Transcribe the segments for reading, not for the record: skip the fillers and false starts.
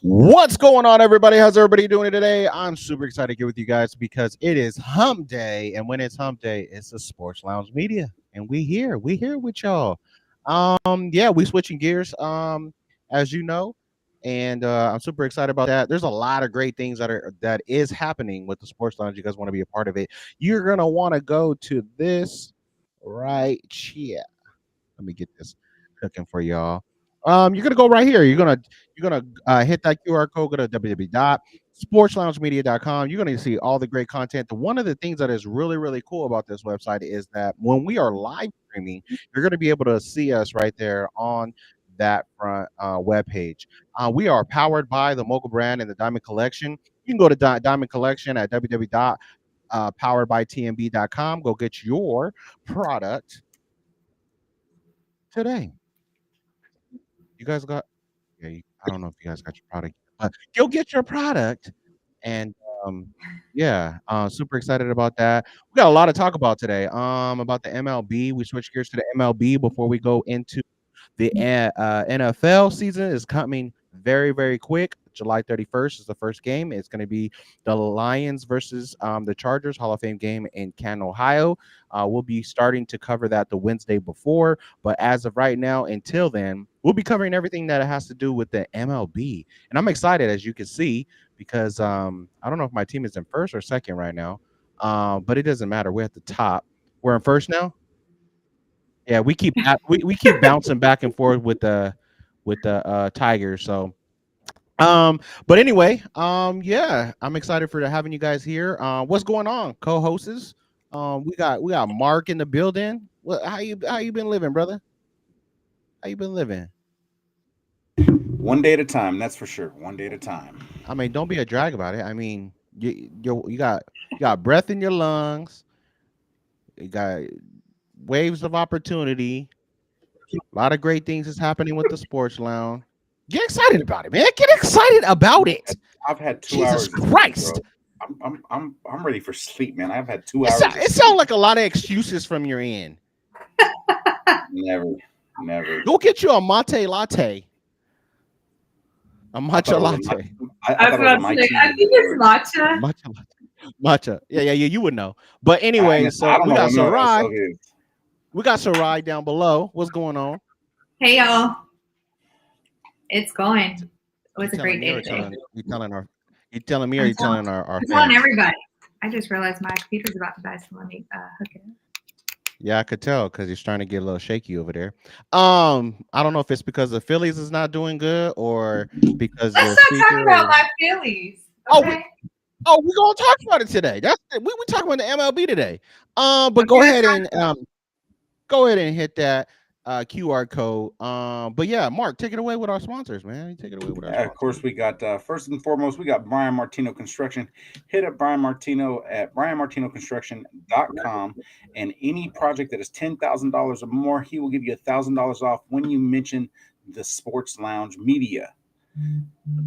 What's going on, everybody? How's everybody doing today? I'm super excited to get with you guys because it is Hump Day, and when it's Hump Day, it's the Sports Lounge Media, and we here with y'all. Yeah, we switching gears, as you know, and I'm super excited about that. There's a lot of great things that is happening with the Sports Lounge. You guys want to be a part of it? You're gonna want to go to this right here. Let me get this cooking for y'all. You're gonna go right here. You're gonna hit that QR code. Go to www.sportsloungemedia.com. You're gonna see all the great content. One of the things that is really cool about this website is that when we are live streaming, you're gonna be able to see us right there on that front web page. We are powered by the Mogul brand and the Diamond Collection. You can go to Diamond Collection at www.poweredbytmb.com. Go get your product today. You guys got I don't know if you guys got your product, but you'll get your product. And yeah, super excited about that. We got a lot to talk about today. About the MLB. We switch gears to the MLB before we go into the NFL season is coming very quick. July 31st is the first game. It's going to be the Lions versus the Chargers Hall of Fame game in Canton, Ohio. We'll be starting to cover that the Wednesday before, but as of right now, until then, we'll be covering everything that has to do with the MLB. And I'm excited, as you can see, because I don't know if my team is in first or second right now, but it doesn't matter. We're at the top. We're in first now. Yeah, we keep bouncing back and forth with the Tigers. So but anyway, yeah, I'm excited for having you guys here. What's going on, co-hosts? We got Mark in the building. How you been living, brother? How you been living? One day at a time, that's for sure. One day at a time. I mean, don't be a drag about it. I mean, you got breath in your lungs. You got waves of opportunity. A lot of great things is happening with the sports lounge. Get excited about it, man. Get excited about it. I've had 2 hours Jesus of sleep, Christ. bro. I'm ready for sleep, man. I've had two It, hours sound, of it sleep. sounds like a lot of excuses from your end. Never, never. Go get you a mate latte, a I thought matcha it was a night. latte, I I was thought it was a about to night say, I tea. think it's matcha. matcha latte, matcha. Yeah. You would know. But anyway, I so don't we know got what no one else Sarai. is. We got Sarai down below. What's going on? Hey y'all, it's going. It You was a telling great me day or today. you telling me or I'm you telling, telling our I'm telling fans? everybody. I just realized my computer's about to die, so let me hook it up. Yeah, I could tell because he's trying to get a little shaky over there. I don't know if it's because the Phillies is not doing good or because Let's your not talk speaker. about my feelings, Oh, okay? we're gonna talk about it today. We talking about the MLB today. But Okay, let's talk. go ahead and hit that QR code. But yeah, Mark, take it away with our sponsors, man. Take it away with our Yeah, of sponsors. course, we got first and foremost, we got Brian Martino Construction. Hit up Brian Martino at brianmartinoconstruction.com. And any project that is $10,000 or more, he will give you $1,000 off when you mention the Sports Lounge Media.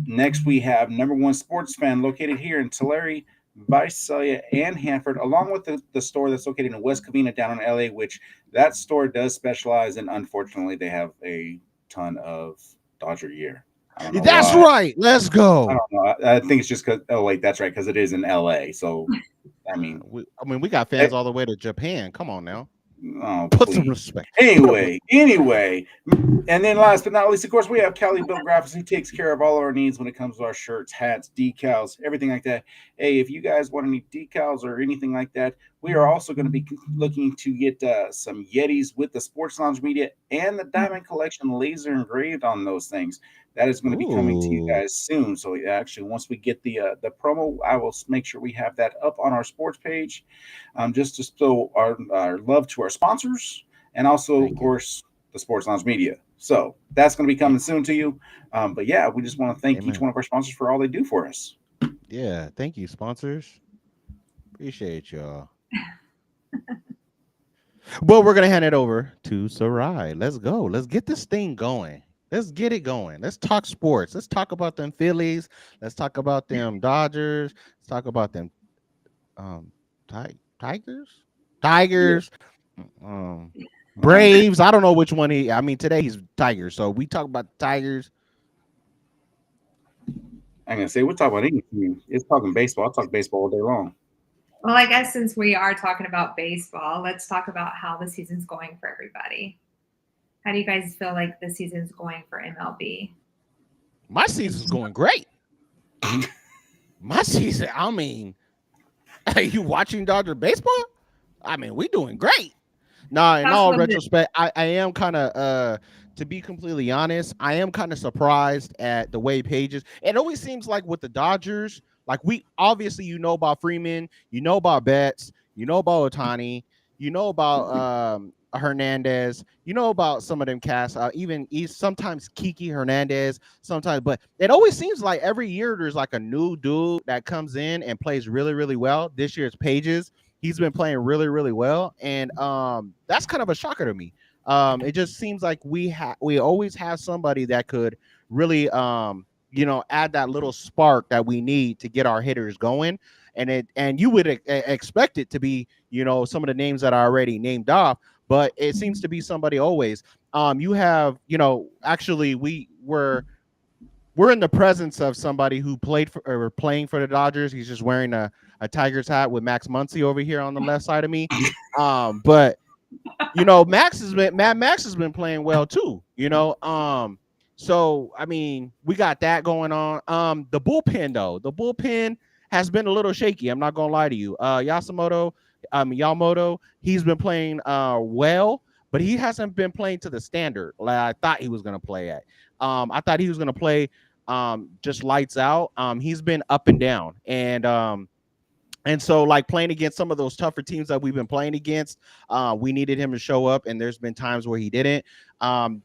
Next, we have number one sports fan located here in Tulare, Visalia, and Hanford, along with the store that's located in West Covina down in LA, which that store does specialize in. Unfortunately, they have a ton of Dodger gear. I don't know That's why. right. Let's I go. don't know. I think it's just because. Oh wait, that's right, because it is in LA. So I mean, We got fans all the way to Japan. Come on now, oh put some please. respect. Put a Anyway, and then last but not least, of course, we have Cali Bill Graphics. He takes care of all our needs when it comes to our shirts, hats, decals, everything like that. Hey, if you guys want any decals or anything like that, we are also going to be looking to get some Yetis with the Sports Lounge Media and the Diamond Collection laser engraved on those things. That is going to be coming to you Ooh, guys soon. So actually, once we get the promo, I will make sure we have that up on our sports page, just to show our love to our sponsors and also, of thank you. course, the Sports Lounge Media. So that's going to be A- coming soon to you. But yeah, we just want to thank each Amen. one of our sponsors for all they do for us. Yeah, thank you, sponsors. Appreciate y'all. But we're gonna hand it over to Sarai. Let's go. Let's get this thing going. Let's get it going. Let's talk sports. Let's talk about them Phillies. Let's talk about them Dodgers. Let's talk about them um Tigers. Yeah. Tigers. Um Um, Braves. I don't know which one I mean today he's Tigers. So we talk about the Tigers. I'm gonna say we're talking about any team. It's talking baseball. I'll talk baseball all day long. Well, I guess since we are talking about baseball, let's talk about how the season's going for everybody. How do you guys feel like the season's going for MLB? My season's going great. My season, I mean, are you watching Dodger baseball? I mean, we doing great. Nah, in Tell us a all little bit. retrospect, I am kind of to be completely honest, I am kind of surprised at the way Pages. It always seems like with the Dodgers, like we obviously about Freeman, about Betts, about Otani, about Hernandez, about some of them cats, even sometimes Kiki Hernandez, sometimes, but it always seems like every year there's like a new dude that comes in and plays really, really well. This year it's Pages. He's been playing really, really well, and that's kind of a shocker to me. It just seems like we always have somebody that could really add that little spark that we need to get our hitters going. And you would expect it to be some of the names that I already named off, but it seems to be somebody always. You have actually we're in the presence of somebody who played for or playing for the Dodgers. He's just wearing a Tigers hat with Max Muncy over here on the left side of me. But Max has been playing well too. So I mean, we got that going on. The bullpen has been a little shaky. I'm not gonna lie to you. Yamamoto, he's been playing well, but he hasn't been playing to the standard like I thought he was gonna play at. I thought he was gonna play just lights out. He's been up and down, and so, like playing against some of those tougher teams that we've been playing against, we needed him to show up, and there's been times where he didn't.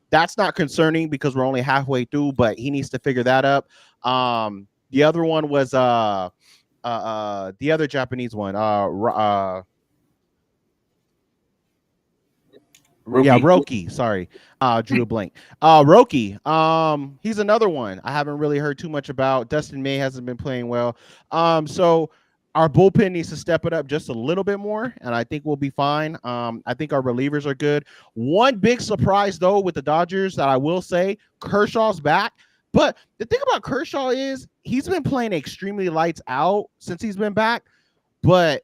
That's not concerning because we're only halfway through, but he needs to figure that up. The other one was the other Japanese one. Yeah, Roki. Sorry, drew a blank. Roki. He's another one I haven't really heard too much about. Dustin May hasn't been playing well. So our bullpen needs to step it up just a little bit more, and I think we'll be fine. I think our relievers are good. One big surprise though with the Dodgers that I will say, Kershaw's back. But the thing about Kershaw is he's been playing extremely lights out since he's been back, but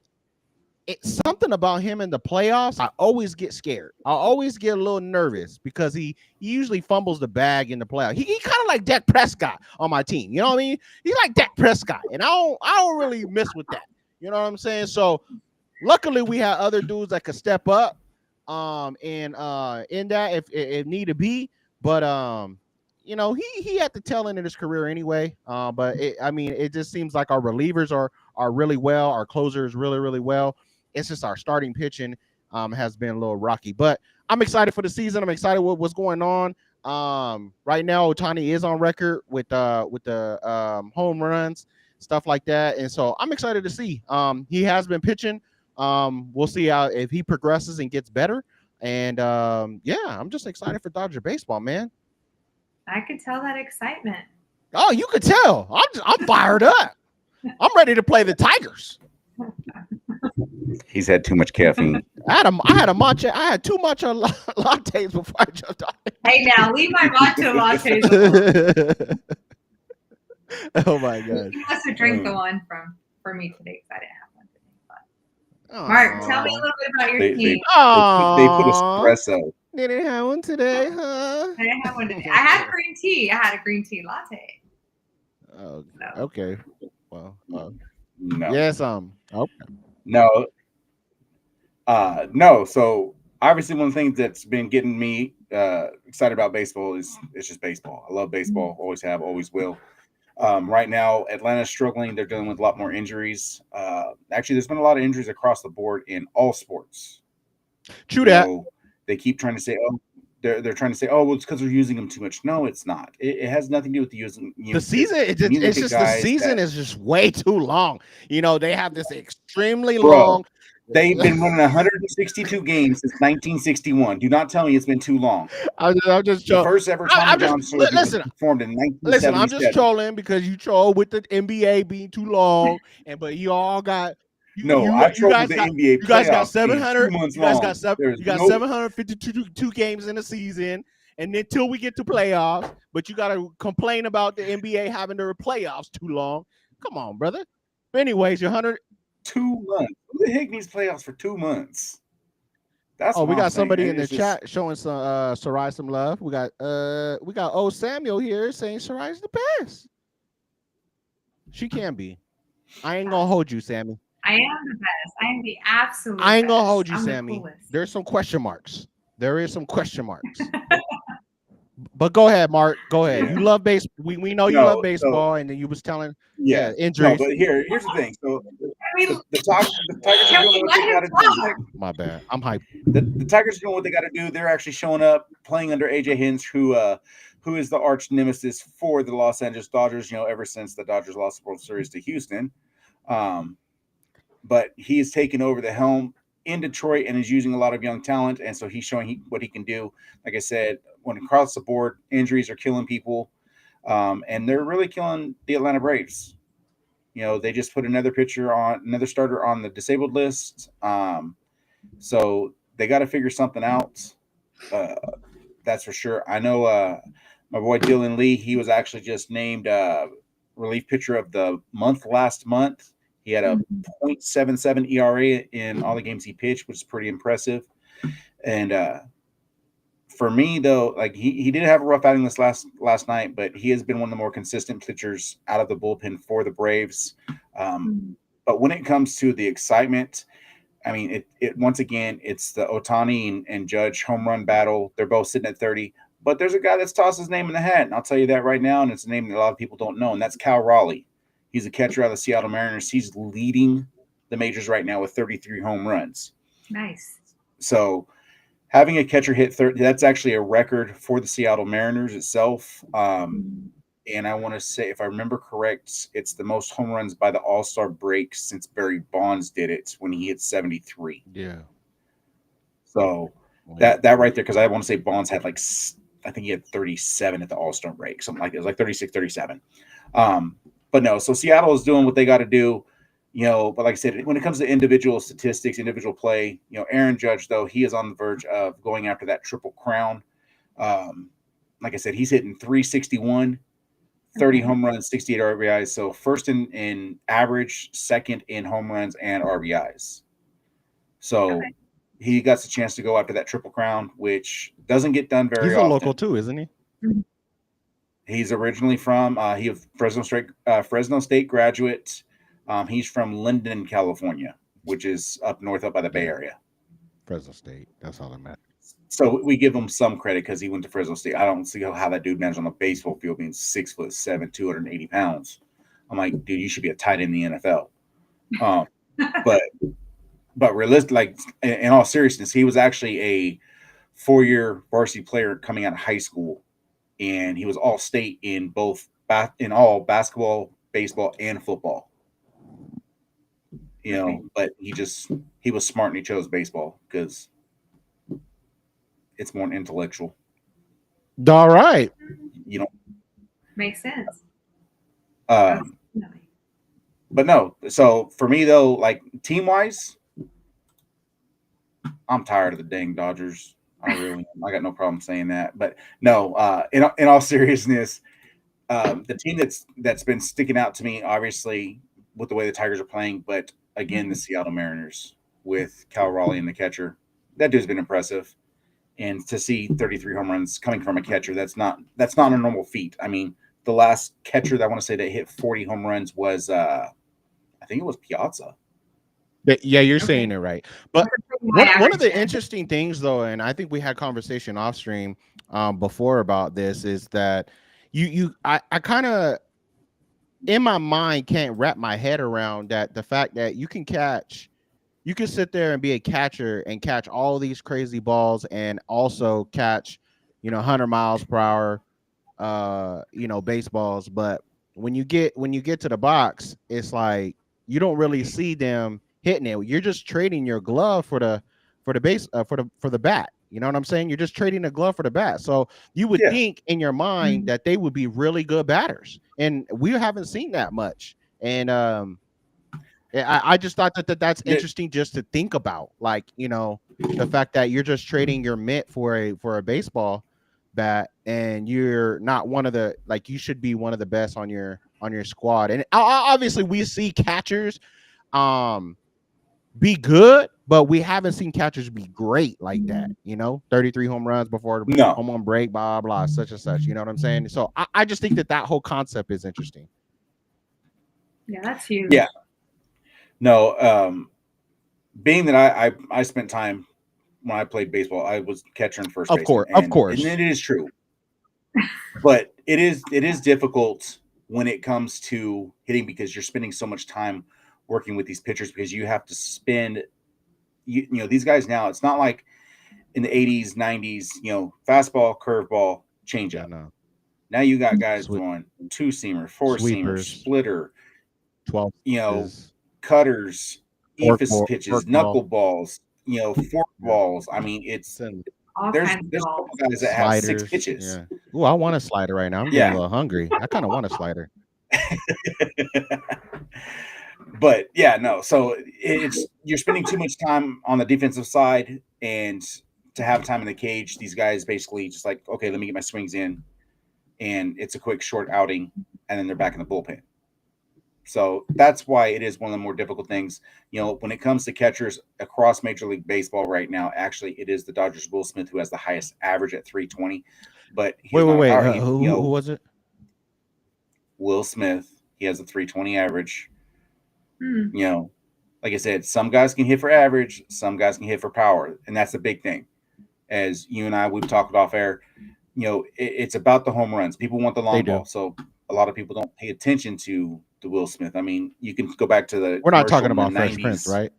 it's something about him in the playoffs. I always get scared. I always get a little nervous because he usually fumbles the bag in the playoffs. He kind of like Dak Prescott on my team. You know what I mean? He's like Dak Prescott, and I don't really mess with that. You know what I'm saying? So luckily we have other dudes that could step up and in that if need to be. But he at the tail end of his career anyway. But it just seems like our relievers are really well. Our closer is really, really well. It's just our starting pitching has been a little rocky. But I'm excited for the season. I'm excited with what's going on. Right now, Otani is on record with the home runs, stuff like that. And so I'm excited to see. He has been pitching. We'll see if he progresses and gets better. And I'm just excited for Dodger baseball, man. I could tell that excitement. Oh, you could tell. I'm fired up. I'm ready to play the Tigers. He's had too much caffeine. I had a matcha. I had 2 matcha lattes before I jumped on it. Hey, now leave my matcha lattes alone. Oh my god! You must have drank the one for me today because I didn't have one today. But Mark, tell me a little bit about your team. They put espresso. They didn't have one today, huh? I didn't have one today. I had green tea. I had a green tea latte. Oh, okay. Well, no. Yes. Okay. No. No. So obviously, one of the things that's been getting me excited about baseball is it's just baseball. I love baseball. Always have. Always will. Right now, Atlanta's struggling. They're dealing with a lot more injuries. Actually, there's been a lot of injuries across the board in all sports. True that. They keep trying to say, oh, they're trying to say, oh, well, it's because we're using them too much. No, it's not. It has nothing to do with the using. The season, it's just the season is just way too long. They have this extremely long. They've been running 162 games since 1961. Do not tell me it's been too long. I'm just the first ever Tommy John surgery was performed in 1977. Listen, I'm just trolling because you troll with the NBA being too long, but you all got. I trolled with the NBA. You guys got 700. You guys got 752 games in a season, and until we get to playoffs. But you got to complain about the NBA having their playoffs too long. Come on, brother. But anyways, your 100. 2 months. Who the heck needs playoffs for 2 months? That's Oh, what we I'm got saying. somebody in the It's just chat showing Sarai some love. We got old Samuel here saying Sarai's the best. She can be. I ain't gonna hold you, Sammy. I am the best. I am the absolute I ain't gonna best. hold you, I'm the Sammy. coolest. There's some question marks. There is some question marks. But go ahead, Mark. Go ahead. Yeah. You love base. We know you No, love so baseball, and then you was telling yeah. No, injuries. but here's the thing. So I mean, the Tigers are can doing we what they let got him to do. talk? My bad. I'm hyped. The Tigers are doing what they got to do. They're actually showing up, playing under AJ Hinch, who is the arch nemesis for the Los Angeles Dodgers. You know, ever since the Dodgers lost the World Series to Houston, but he has taken over the helm in Detroit and is using a lot of young talent, and so he's showing what he can do. Like I said, when across the board, injuries are killing people, and they're really killing the Atlanta Braves. You know, they just put another starter on the disabled list. So they got to figure something out. Uh, that's for sure. I know my boy Dylan Lee, he was actually just named relief pitcher of the month last month. He had a .77 ERA in all the games he pitched, which is pretty impressive. And for me, though, like he did have a rough outing this last night, but he has been one of the more consistent pitchers out of the bullpen for the Braves. But when it comes to the excitement, I mean, it once again, it's the Ohtani and Judge home run battle. They're both sitting at 30, but there's a guy that's tossed his name in the hat, and I'll tell you that right now, and it's a name that a lot of people don't know, and that's Cal Raleigh. He's a catcher out of the Seattle Mariners. He's leading the majors right now with 33 home runs. Nice. So having a catcher hit 30, that's actually a record for the Seattle Mariners itself. And I want to say, if I remember correct, it's the most home runs by the All-Star break since Barry Bonds did it when he hit 73. Yeah. So that right there, because I want to say Bonds had I think he had 37 at the All-Star break, something like that. It was like 36, 37. But no, so Seattle is doing what they got to do, you know. But like I said, when it comes to individual statistics, individual play, you know, Aaron Judge, though, he is on the verge of going after that triple crown. Like I said, he's hitting 361. 30 home runs, 68 RBIs. So first in average, second in home runs and RBIs. So he got the chance to go after that triple crown, which doesn't get done very often. He's a local too, isn't he? He's originally from Fresno State graduate. He's from Linden, California, which is up north, up by the Bay Area. Fresno State. That's all that matters. So we give him some credit because he went to Fresno State. I don't see how that dude managed on the baseball field being 6'7", 280 pounds. I'm like, dude, you should be a tight end in the NFL. But realistic, like in all seriousness, he was actually a 4-year varsity player coming out of high school, and he was all state in all basketball, baseball, and football. You know, but he was smart and he chose baseball because it's more intellectual. All right. You know, makes sense. But no. So for me though, like team wise, I'm tired of the dang Dodgers. I got no problem saying that. But no, in all seriousness, the team that's been sticking out to me, obviously, with the way the Tigers are playing, but again, the Seattle Mariners with Cal Raleigh in the catcher, that dude's been impressive. And to see 33 home runs coming from a catcher, that's not a normal feat. I mean, the last catcher that I want to say that hit 40 home runs was, I think it was Piazza. Yeah, you're saying it right. But one of the interesting things, though, and I think we had conversation off stream before about this, is that I kind of in my mind can't wrap my head around that, the fact that you can sit there and be a catcher and catch all these crazy balls and also catch, 100 miles per hour, baseballs. But when you get to the box, it's like you don't really see them hitting it. You're just trading your glove for the bat. You know what I'm saying? You're just trading a glove for the bat. So you would think in your mind that they would be really good batters, and we haven't seen that much. And I just thought that's interesting just to think about, like, the fact that you're just trading your mitt for a baseball. bat and you're not one of the like you should be one of the best on your squad. And obviously we see catchers be good, but we haven't seen catchers be great like that. 33 home runs before the No. home run break, blah blah, such and such. You know what I'm saying? So I just think that whole concept is interesting. Yeah, that's huge. Yeah. No, being that I spent time when I played baseball, I was catcher and first baseman. Of course. And it is true. But it is difficult when it comes to hitting because you're spending so much time working with these pitchers because you have to spend these guys now, it's not like in the 80s, 90s, fastball, curveball, changeup. No. Now you got guys throwing two-seamer, four-seamer, splitter, 12 cutters, eephus pitches, knuckleballs, fork balls. I mean, it's there's a couple guys that have sliders, 6 pitches. Yeah. Oh, I want a slider right now. I'm getting a little hungry. I kind of want a slider. But yeah, no. So you're spending too much time on the defensive side, and to have time in the cage, these guys basically just like, okay, let me get my swings in, and it's a quick short outing, and then they're back in the bullpen. So that's why it is one of the more difficult things. When it comes to catchers across Major League Baseball right now, actually, it is the Dodgers' Will Smith who has the highest average at 320. But wait, who was it? Will Smith. He has a 320 average. Like I said, some guys can hit for average, some guys can hit for power, and that's the big thing. As you and I, we've talked off air, it's about the home runs. People want the long ball, so a lot of people don't pay attention to the Will Smith. I mean, you can go back to the. We're not talking about Fresh Prince, right?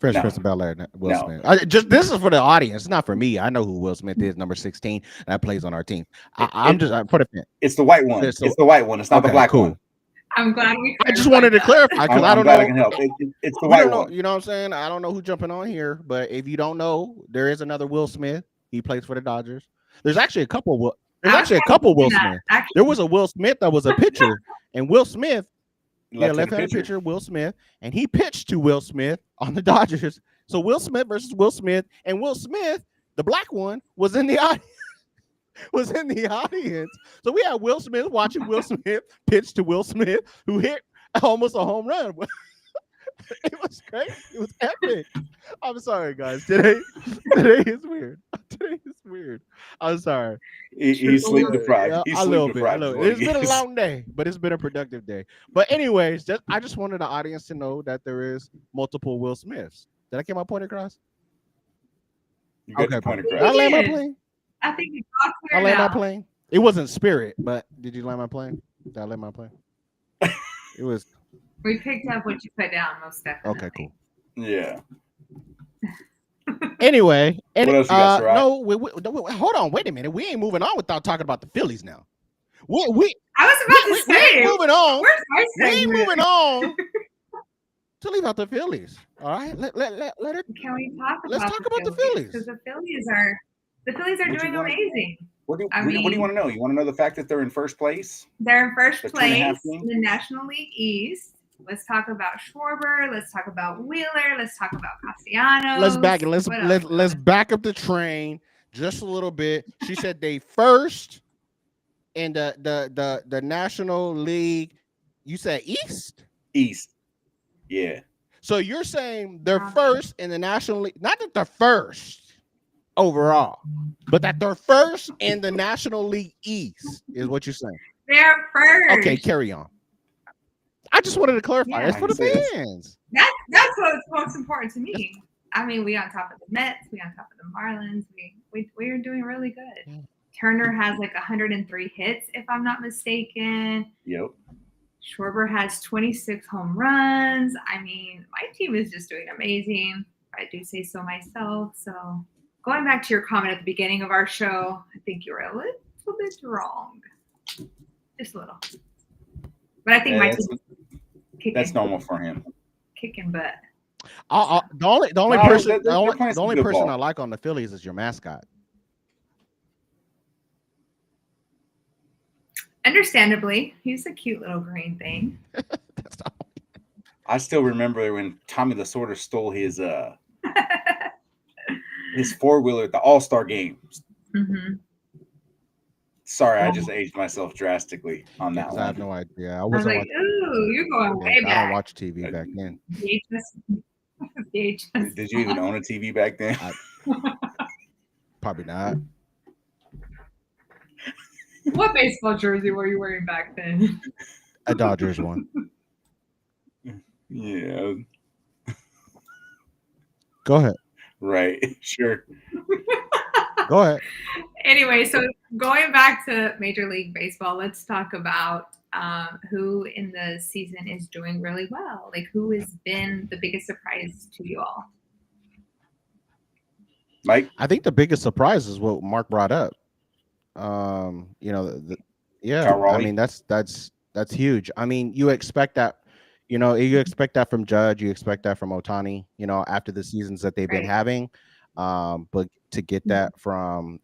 Fresh Prince of Bel-Air, Will Smith. This is for the audience, it's not for me. I know who Will Smith is, number 16, that plays on our team. I'm just put it in. It's the white one. It's the white one. It's not the black one. I'm glad we. I just wanted to clarify because I don't know. I can help. It's the white one. You know what I'm saying? I don't know who's jumping on here, but if you don't know, there is another Will Smith. He plays for the Dodgers. There's actually a couple. Will Smith. There was a Will Smith that was a pitcher, and Will Smith, left-handed pitcher, Will Smith, and he pitched to Will Smith on the Dodgers. So Will Smith versus Will Smith, and Will Smith, the black one, was in the audience. So we had Will Smith watching Will Smith pitch to Will Smith, who hit almost a home run. It was great. It was epic. I'm sorry, guys. Today is weird. I'm sorry. He's sleep deprived. A little bit. It's been a long day, but it's been a productive day. But anyways, I just wanted the audience to know that there is multiple Will Smiths. Did I get my point across? You got your point across. Did I land my plane? I think you got clear. I land my plane. It wasn't Spirit, but did you land my plane? Did I land my plane? It was. We picked up what you put down, most definitely. Okay, cool. Yeah. Anyway, what else you got, no, hold on, wait a minute. We ain't moving on without talking about the Phillies now. I was about to say. We moving on. We ain't moving on to leave out the Phillies. All right, let her. Can we talk? Let's talk about the Phillies because the Phillies are doing amazing. What do you want to know? You want to know the fact that they're in first place? They're in first place in the National League East. Let's talk about Schwarber. Let's talk about Wheeler. Let's talk about Castellanos. Let's back up the train just a little bit. She said they first in the National League. You said East? East. Yeah. So you're saying they're first in the National League, not that they're first overall, but that they're first in the National League East is what you're saying. They're first. Okay, carry on. I just wanted to clarify. Yeah, it's for the fans. That's what's most important to me. I mean, we on top of the Mets, we on top of the Marlins. We are doing really good. Yeah. Turner has like 103 hits, if I'm not mistaken. Yep. Schwarber has 26 home runs. I mean, my team is just doing amazing. I do say so myself. So going back to your comment at the beginning of our show, I think you were a little bit wrong. Just a little. But I think my team that's normal for him. Kicking butt. The only person I like on the Phillies is your mascot. Understandably, he's a cute little green thing. I still remember when Tommy Lasorda stole his 4-wheeler at the All-Star game. Mm-hmm. Sorry, I just aged myself drastically on that Because I have one. no idea. I I was wasn't like, watching. ooh, you're going Yeah, way I don't back. watch TV back then. VHS. VHS. Did you even own a TV back then? Probably not. What baseball jersey were you wearing back then? A Dodgers one. Yeah, Go ahead. right. Sure. Go ahead. Anyway, so going back to Major League Baseball, let's talk about who in the season is doing really well. Like, who has been the biggest surprise to you all? Mike? I think the biggest surprise is what Mark brought up. You know, yeah. Kyle I Raleigh? mean, that's huge. I mean, you expect that. You know, you expect that from Judge. You expect that from Otani. You know, after the seasons that they've been Right. having, but to get that from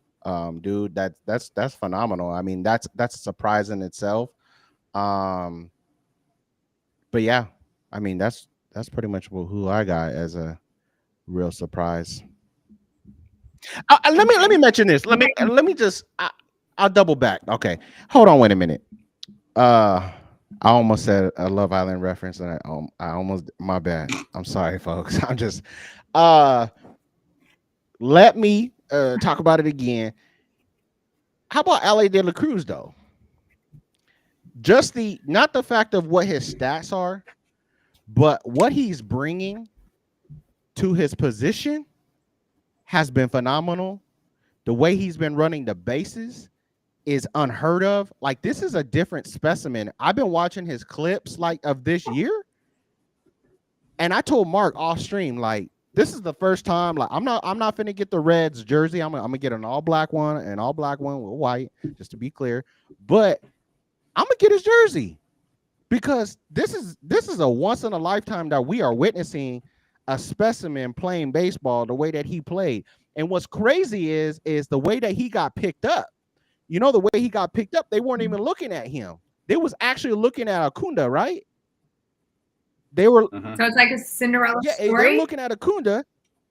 dude, that's phenomenal. I mean, that's a surprise in itself. Um, but yeah, I mean, that's pretty much who I got as a real surprise. Let me mention this. Let me just I'll double back. Okay, hold on. Wait a minute. I almost said a Love Island reference, and I almost my bad. I'm sorry, folks. I'm just let me talk about it again. How about LA De La Cruz though? Just the not the fact of what his stats are, but what he's bringing to his position has been phenomenal. The way he's been running the bases is unheard of. Like, this is a different specimen. I've been watching his clips like of this year, and I told Mark off stream, like, this is the first time, like, I'm not finna get the Reds jersey. I'm gonna get an all black one and all black one with white, just to be clear. But I'm gonna get his jersey because this is a once in a lifetime that we are witnessing a specimen playing baseball the way that he played. And what's crazy is the way that he got picked up. You know, the way he got picked up, they weren't even looking at him. They was actually looking at Acuna, right? They were, So it's like a Cinderella yeah, they're story. looking at Acuna.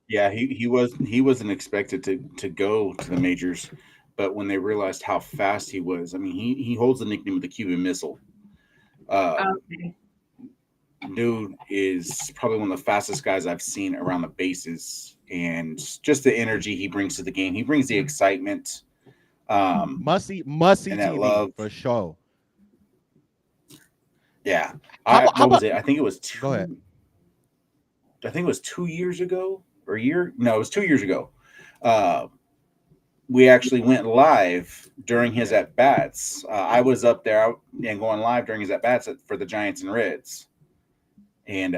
Yeah, he wasn't expected to go to the majors, but when they realized how fast he was, I mean, he holds the nickname of the Cuban Missile. Okay. Dude is probably one of the fastest guys I've seen around the bases, and just the energy he brings to the game. He brings the excitement. Must see and that TV love. for sure. Yeah. How What was about it? I think it was go ahead. 2 years ago or a year. No, it was 2 years ago. We actually went live during his at bats. I was up there and going live during his at bats for the Giants and Reds, and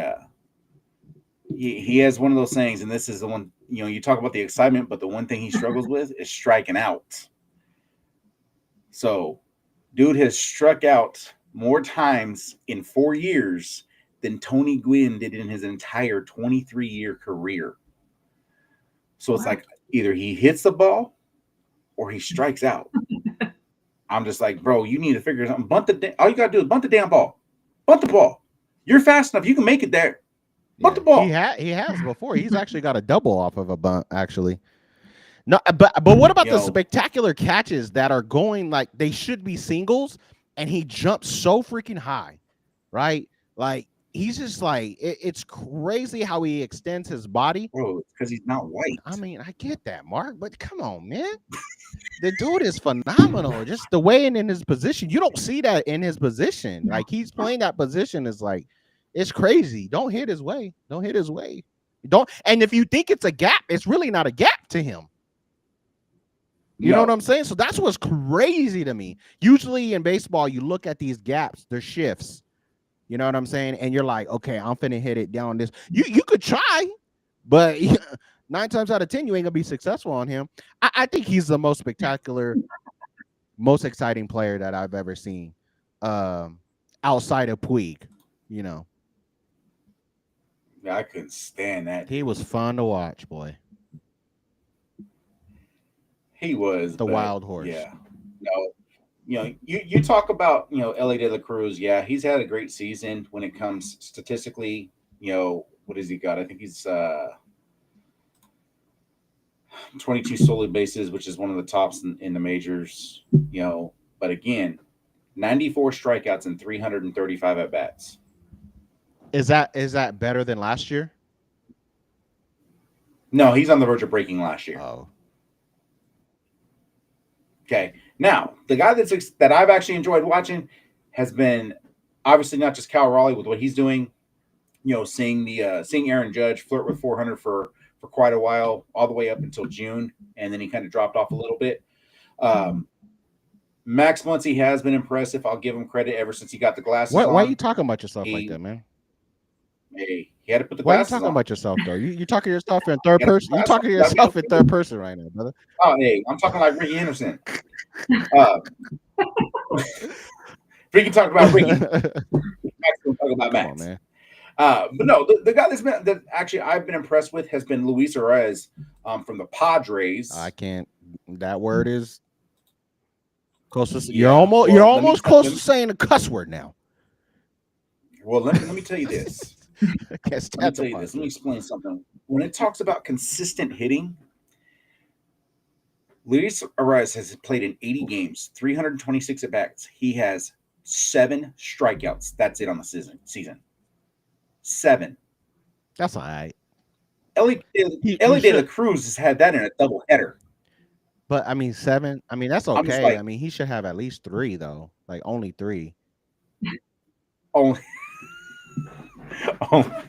he has one of those things. And this is the one, you talk about the excitement, but the one thing he struggles with is striking out. So, dude has struck out more times in 4 years than Tony Gwynn did in his entire 23-year career. So it's like either he hits the ball or he strikes out. I'm just like, bro, you need to figure something. All you gotta do is bunt the damn ball. Bunt the ball. You're fast enough. You can make it there. Bunt the ball. He has before. He's actually got a double off of a bunt, actually. No, but what about the spectacular catches that are going like they should be singles, and he jumps so freaking high, right? Like, he's just like, it's crazy how he extends his body. Bro, it's because he's not white. I mean, I get that, Mark, but come on, man. The dude is phenomenal. Just the way in his position. You don't see that in his position. Like, he's playing that position is like, it's crazy. Don't hit his way. Don't hit his way. Don't. And if you think it's a gap, it's really not a gap to him. You know what I'm saying? So that's what's crazy to me. Usually in baseball, you look at these gaps, they're shifts. You know what I'm saying? And you're like, okay, I'm finna hit it down this. You could try, but 9 times out of 10, you ain't gonna be successful on him. I think he's the most spectacular, most exciting player that I've ever seen. Outside of Puig, Yeah, I couldn't stand that. He was fun to watch, boy. He was the wild horse. Yeah. No, you talk about, LA De La Cruz. Yeah, he's had a great season when it comes statistically. What has he got? I think he's 22 stolen bases, which is one of the tops in the majors. But again, 94 strikeouts and 335 at bats. Is that better than last year? No, he's on the verge of breaking last year. Oh, Okay. Now, the guy that I've actually enjoyed watching has been obviously not just Cal Raleigh with what he's doing. Seeing Aaron Judge flirt with 400 for quite a while, all the way up until June, and then he kind of dropped off a little bit. Max Muncy has been impressive. I'll give him credit ever since he got the glasses on. why are you talking about yourself like that, man? Hey, he had to put the Why are you glasses talking on. about yourself though? You talking to yourself in third person? You talking to yourself in third person right now, brother? Oh, hey, I'm talking like Ricky Henderson. Ricky talked about Ricky. Max will talk about Max. Come on, man. But no, the guy that actually I've been impressed with has been Luis Arraez from the Padres. I can't. That word is closest. Yeah. You're almost close to saying a cuss word now. Well, let me tell you this. Let me explain something. When it talks about consistent hitting, Luis Arraez has played in 80 games, 326 at bats. He has 7 strikeouts. That's it on the season. 7. That's all right. Ellie De La Cruz has had that in a double header. But I mean, 7. I mean, that's okay. Like, I mean, he should have at least 3 though. Like only 3. Only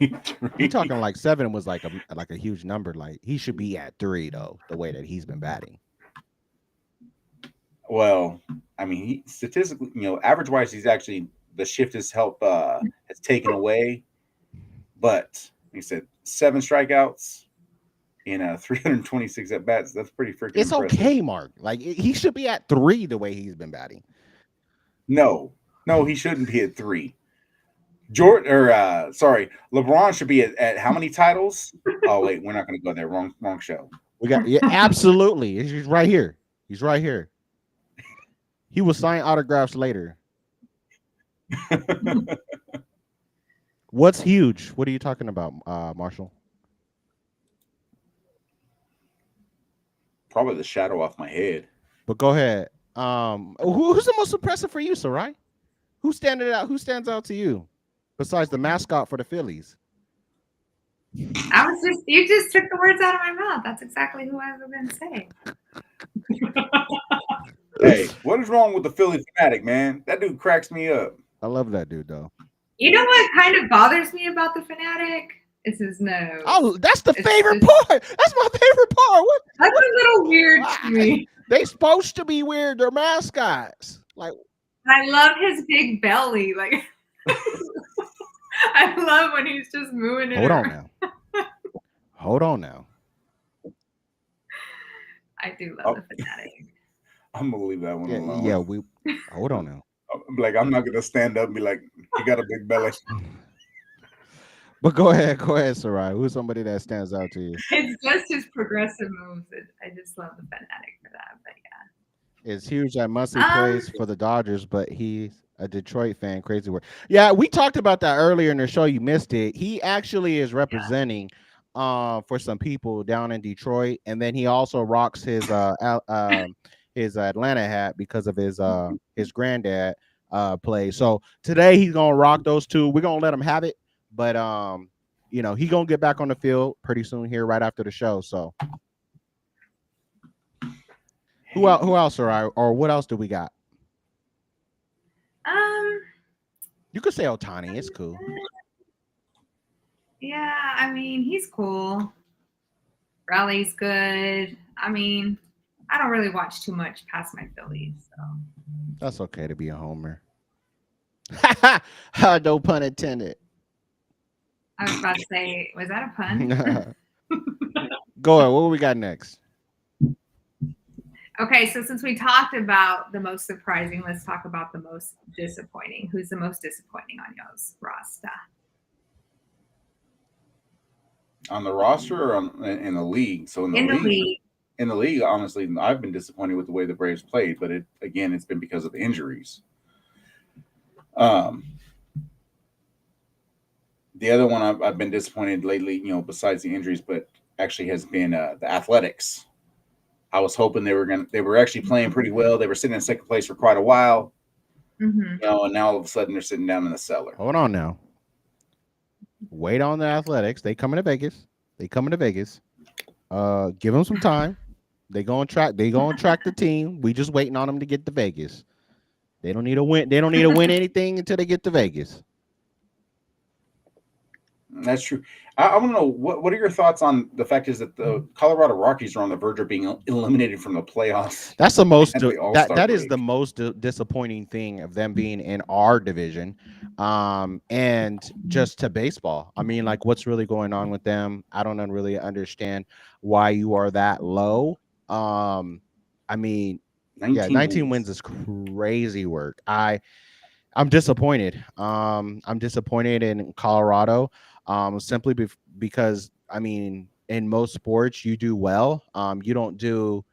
3. You're talking like 7 was like a huge number. Like he should be at 3 though. The way that he's been batting. Well, I mean, he statistically, average wise, he's actually the shift has taken away. But like I said, 7 strikeouts in 326 at bats. That's pretty freaking. It's impressive. Okay, Mark. Like he should be at 3 the way he's been batting. No, he shouldn't be at 3. LeBron should be at how many titles? Oh wait, we're not going to go there. Wrong show. We got absolutely. He's right here. He's right here. He will sign autographs later. What's huge? What are you talking about, Marshall? Probably the shadow off my head. But go ahead. Who's the most impressive for you, Sarai? Who stands out to you besides the mascot for the Phillies? You just took the words out of my mouth. That's exactly who I was going to say. Hey, what is wrong with the Philly fanatic, man? That dude cracks me up. I love that dude, though. You know what kind of bothers me about the fanatic? It's his nose. Oh, that's the favorite part. That's my favorite part. That's a little weird to me. They supposed to be weird. They're mascots. Like I love his big belly. Like I love when he's just moving it. Hold on now. I do love the fanatic. I'm gonna leave that one alone. Yeah, hold on now. Like I'm not gonna stand up and be like, "You got a big belly." But go ahead, Sarai. Who's somebody that stands out to you? It's just his progressive moves. I just love the fanatic for that. But yeah, it's huge that Muncy plays for the Dodgers, but he's a Detroit fan. Crazy word. Yeah, we talked about that earlier in the show. You missed it. He actually is representing for some people down in Detroit, and then he also rocks his Atlanta hat because of his granddad play. So today he's gonna rock those two. We're gonna let him have it, but he's gonna get back on the field pretty soon here right after the show. So who else or what else do we got? You could say Ohtani. It's cool. Yeah, I mean, he's cool. Raleigh's good. I mean, I don't really watch too much past my Phillies, so that's okay to be a homer. No pun intended. I was about to say, was that a pun? Go ahead. What we got next? Okay, so since we talked about the most surprising, let's talk about the most disappointing. Who's the most disappointing on y'all's roster? On the roster or in the league? So in the league, honestly, I've been disappointed with the way the Braves played, but it's been because of injuries. The other one I've been disappointed lately, besides the injuries, but actually has been the Athletics. I was hoping they were actually playing pretty well. They were sitting in second place for quite a while, Mm-hmm. and now all of a sudden they're sitting down in the cellar. Hold on now. Wait on the Athletics. They coming to Vegas. Give them some time. They gonna track the team. We just waiting on them to get to Vegas. They don't need to win. They don't need to win anything until they get to Vegas. That's true. I want to know what are your thoughts on the fact is that the Colorado Rockies are on the verge of being eliminated from the playoffs. That's the most that is the most disappointing thing of them being in our division, and just to baseball. I mean, like, what's really going on with them? I don't really understand why you are that low. I mean, 19 wins is crazy work. I'm disappointed. I'm disappointed in Colorado, simply because, I mean, in most sports you do well. You don't do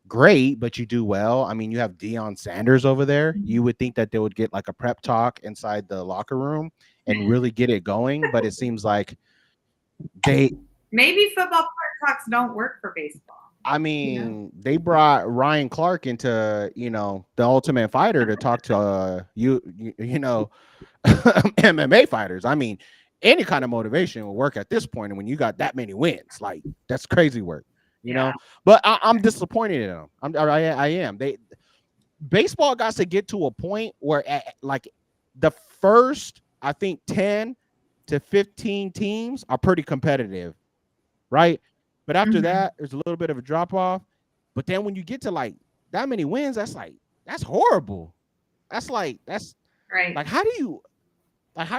great, but you do well. I mean, you have Deion Sanders over there. You would think that they would get like a prep talk inside the locker room and really get it going, but it seems like maybe football prep talks don't work for baseball. I mean, they brought Ryan Clark into, the Ultimate Fighter to talk to MMA fighters. I mean, any kind of motivation will work at this point. And when you got that many wins, like, that's crazy work, you know. But I'm disappointed in them. I am. Baseball got to get to a point where like the first, I think, 10 to 15 teams are pretty competitive, right? But after that, there's a little bit of a drop off. But then when you get to like that many wins, that's horrible. That's right. Like, how do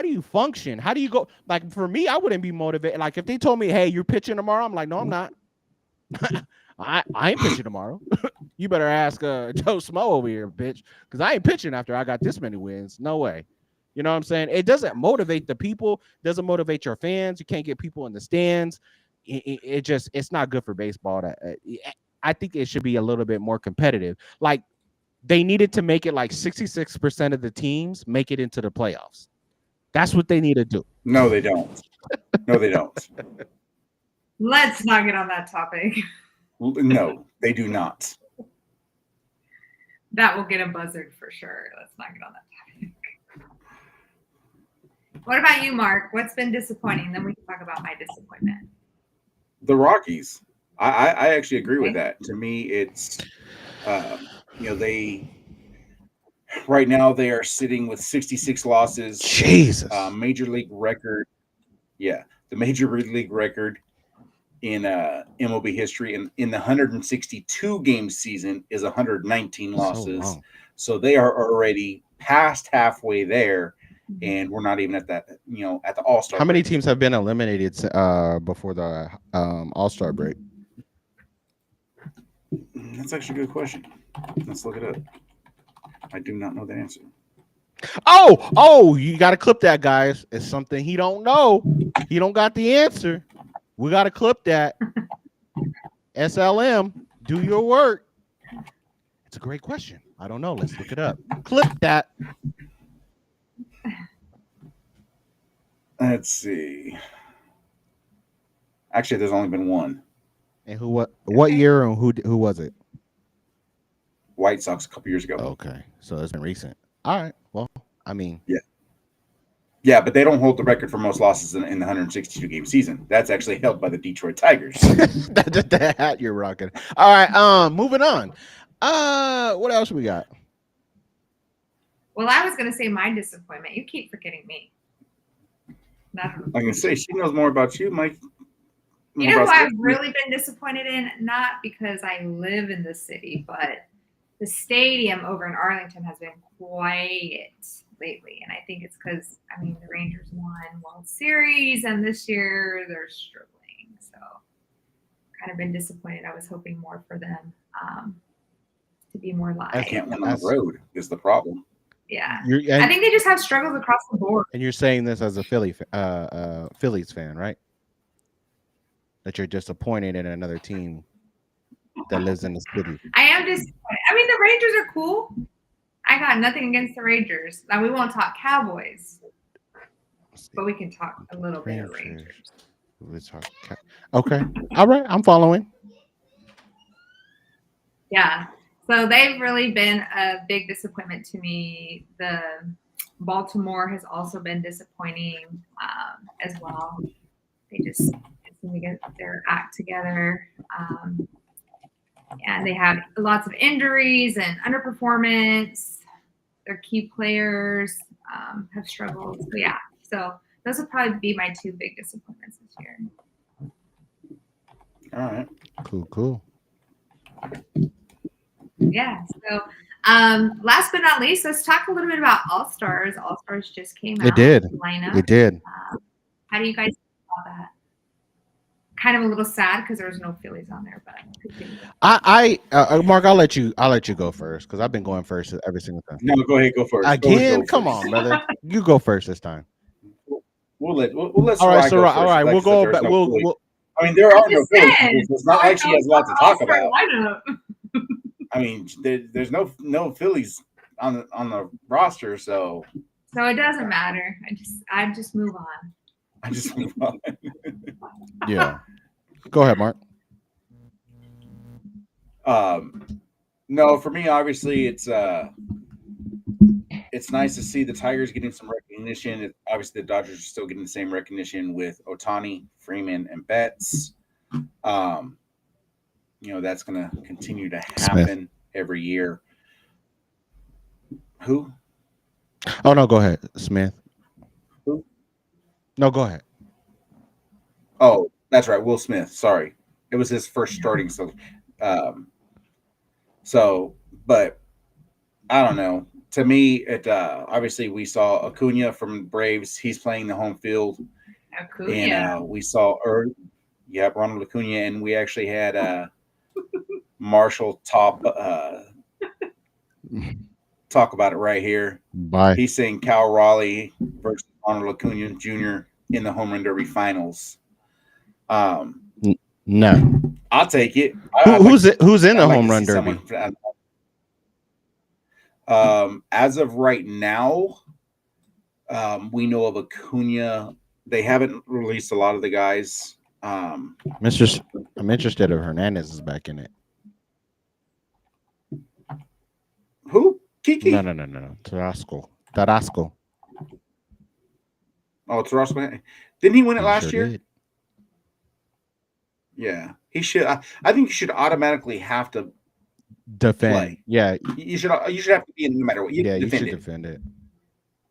you function? How do you go? Like, for me, I wouldn't be motivated. Like, if they told me, hey, you're pitching tomorrow, I'm like, no, I'm not. I ain't pitching tomorrow. You better ask Joe Smo over here, bitch, because I ain't pitching after I got this many wins. No way. You know what I'm saying? It doesn't motivate the people. Doesn't motivate your fans. You can't get people in the stands. It's not good for baseball. I think it should be a little bit more competitive. Like, they needed to make it like 66% of the teams make it into the playoffs. That's what they need to do. No, they don't. No, they don't. Let's not get on that topic. No, they do not. That will get a buzzard for sure. Let's not get on that topic. What about you, Mark? What's been disappointing? Then we can talk about my disappointment. The Rockies. I actually agree with that. To me, it's they right now they are sitting with 66 losses. Jesus. Major league record. Yeah, the major league record in MLB history, and in the 162 game season is 119 losses. So they are already past halfway there. And we're not even at that, at the All-Star. How many teams have been eliminated before the All-Star break? That's actually a good question. Let's look it up. I do not know the answer. Oh, you got to clip that, guys. It's something he don't know. He don't got the answer. We got to clip that. SLM, do your work. It's a great question. I don't know. Let's look it up. Clip that. Let's see. Actually, there's only been one. And what year and who was it? White Sox a couple years ago. Okay, so it's been recent. All right. Well, I mean, yeah, but they don't hold the record for most losses in the 162 game season. That's actually held by the Detroit Tigers. That hat you're rocking. All right. Moving on. What else we got? Well, I was gonna say my disappointment. You keep forgetting me. I'm gonna say she knows more about you, Mike. You know who I've really been disappointed in? Not because I live in the city, but the stadium over in Arlington has been quiet lately. And I think it's because, the Rangers won World Series, and this year they're struggling. So kind of been disappointed. I was hoping more for them to be more live. I can't win on the road is the problem. Yeah, I think they just have struggles across the board. And you're saying this as a Phillies fan, right? That you're disappointed in another team that lives in the city. I am disappointed. The Rangers are cool. I got nothing against the Rangers. Now, we won't talk Cowboys, but we can talk a little bit of Rangers. Okay. All right. I'm following. Yeah. So they've really been a big disappointment to me. The Baltimore has also been disappointing as well. They just seem to get their act together. And they have lots of injuries and underperformance. Their key players have struggled. So, yeah. So those would probably be my two big disappointments this year. All right. Cool. Yeah. So last but not least, let's talk a little bit about All-Stars. All-Stars just came out. It did. Lineup. It did. How do you guys feel about that? Kind of a little sad because there was no Phillies on there, but Mark, I'll let you go first because I've been going first every single time. No, go ahead, go first. Again, come on, brother. You go first this time. We'll let all right, so all right, we'll go back. I mean, there are no Phillies. It's not like she has a lot to talk about. I mean, there's no Phillies on the roster, so it doesn't matter. I just move on. Yeah. Go ahead, Mark. No, for me, obviously, it's nice to see the Tigers getting some recognition. Obviously, the Dodgers are still getting the same recognition with Ohtani, Freeman, and Betts. That's going to continue to happen every year. Who? Oh, no, go ahead, Smith. Who? No, go ahead. Oh, that's right, Will Smith. Sorry. It was his first starting. But I don't know. To me, it obviously we saw Acuna from Braves. He's playing the home field. Acuna. And we saw Ronald Acuna, and we actually had Marshall talk about it right here. Bye. He's saying Cal Raleigh versus Ronald Acuna Jr. in the home run derby finals. No, I'll take it. Who's in the home run derby? As of right now, we know of Acuna. They haven't released a lot of the guys. I'm interested if Hernandez is back in it. Who? Kiki? No. Tarasco. Oh, Tarasco. Didn't he win it last year? Did. Yeah, he should. I think you should automatically have to defend. Play. Yeah, you should have to be in no matter what. You should defend it.